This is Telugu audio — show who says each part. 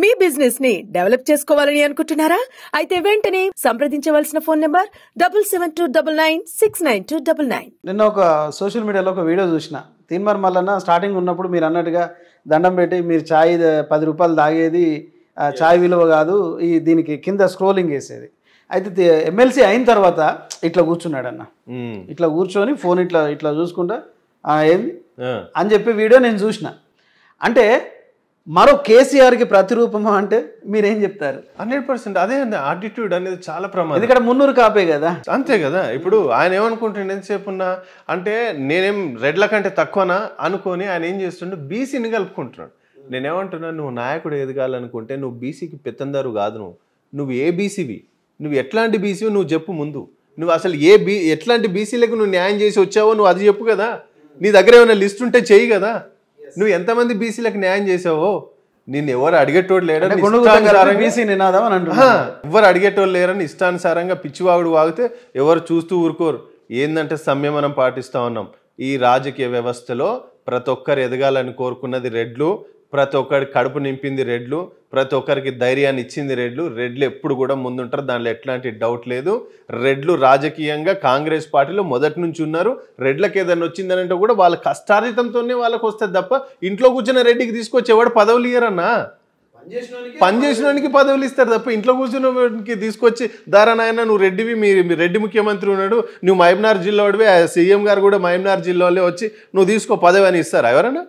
Speaker 1: మీ బిజినెస్ ని డెవలప్ చేసుకోవాలని అనుకుంటున్నారా? అయితే వెంటనే సంప్రదించవలసిన ఫోన్ నంబర్ 7729969299.
Speaker 2: నిన్న ఒక సోషల్ మీడియాలో ఒక వీడియో చూసిన. తీన్మార్ మల్లన్న స్టార్టింగ్ ఉన్నప్పుడు మీరు అన్నట్టుగా దండం పెట్టి మీరు ఛాయ్ 10 రూపాయలు తాగేది ఛాయ్ విలువ కాదు, ఈ దీనికి కింద స్క్రోలింగ్ వేసేది. అయితే ఎమ్మెల్సీ అయిన తర్వాత ఇట్లా కూర్చున్నాడు అన్న, ఇట్లా కూర్చొని ఫోన్ ఇట్లా ఇట్లా చూసుకుంటా ఏంది అని చెప్పి వీడియో నేను చూసిన. అంటే మరో కేసీఆర్కి ప్రతిరూపమా అంటే మీరేం చెప్తారు?
Speaker 3: 100% అదే అండి. ఆటిట్యూడ్ అనేది చాలా ప్రమాదం.
Speaker 2: ఎందుకంటే 300 కాపే కదా,
Speaker 3: అంతే కదా. ఇప్పుడు ఆయన ఏమనుకుంటుండే ఎంతసేపు ఉన్నా అంటే నేనేం రెడ్ల కంటే తక్కువనా అనుకొని ఆయన ఏం చేస్తుండే బీసీని కలుపుకుంటున్నాడు. నేనేమంటున్నాను, నువ్వు నాయకుడు ఎదగాలనుకుంటే నువ్వు బీసీకి పెత్తందారు కాదు. నువ్వు ఏ బీసీవి, నువ్వు ఎట్లాంటి బీసీవి నువ్వు చెప్పు ముందు. నువ్వు అసలు ఎట్లాంటి బీసీలకు నువ్వు న్యాయం చేసి వచ్చావో నువ్వు అది చెప్పు కదా. నీ దగ్గర ఏమైనా లిస్ట్ ఉంటే చెయ్యి కదా. నువ్వు ఎంతమంది బీసీలకు న్యాయం చేసావో నిన్ను ఎవరు అడిగేటోడు లేరని ఎవరు అడిగేటోళ్ళు లేరని ఇష్టానుసారంగా పిచ్చివాగుడు వాగితే ఎవరు చూస్తూ ఊరుకోరు. ఏంటంటే సంయమనం పాటిస్తూ ఉన్నాం. ఈ రాజకీయ వ్యవస్థలో ప్రతి ఒక్కరు ఎదగాలని కోరుకున్నది రెడ్లు, ప్రతి ఒక్కరికి కడుపు నింపింది రెడ్లు, ప్రతి ఒక్కరికి ధైర్యాన్ని ఇచ్చింది రెడ్లు. రెడ్లు ఎప్పుడు కూడా ముందుంటారు, దాంట్లో ఎట్లాంటి డౌట్ లేదు. రెడ్లు రాజకీయంగా కాంగ్రెస్ పార్టీలో మొదటి నుంచి ఉన్నారు. రెడ్లకు ఏదైనా వచ్చిందనంటే కూడా వాళ్ళ కష్టార్జితంతోనే వాళ్ళకి వస్తుంది తప్ప ఇంట్లో కూర్చున్న రెడ్డికి తీసుకొచ్చి ఎవడు పదవులు ఇయ్యరన్నా. పని చేసినోనికి పదవులు ఇస్తారు తప్ప ఇంట్లో కూర్చున్నకి తీసుకొచ్చి దారానాయన నువ్వు రెడ్డివి, మీ రెడ్డి ముఖ్యమంత్రి ఉన్నాడు, నువ్వు మహబూబ్నగర్ జిల్లా వాడివి, సీఎం గారు కూడా మహబూబ్నగర్ జిల్లాలో వచ్చి నువ్వు తీసుకో పదవి అని ఇస్తారా ఎవరన్నా?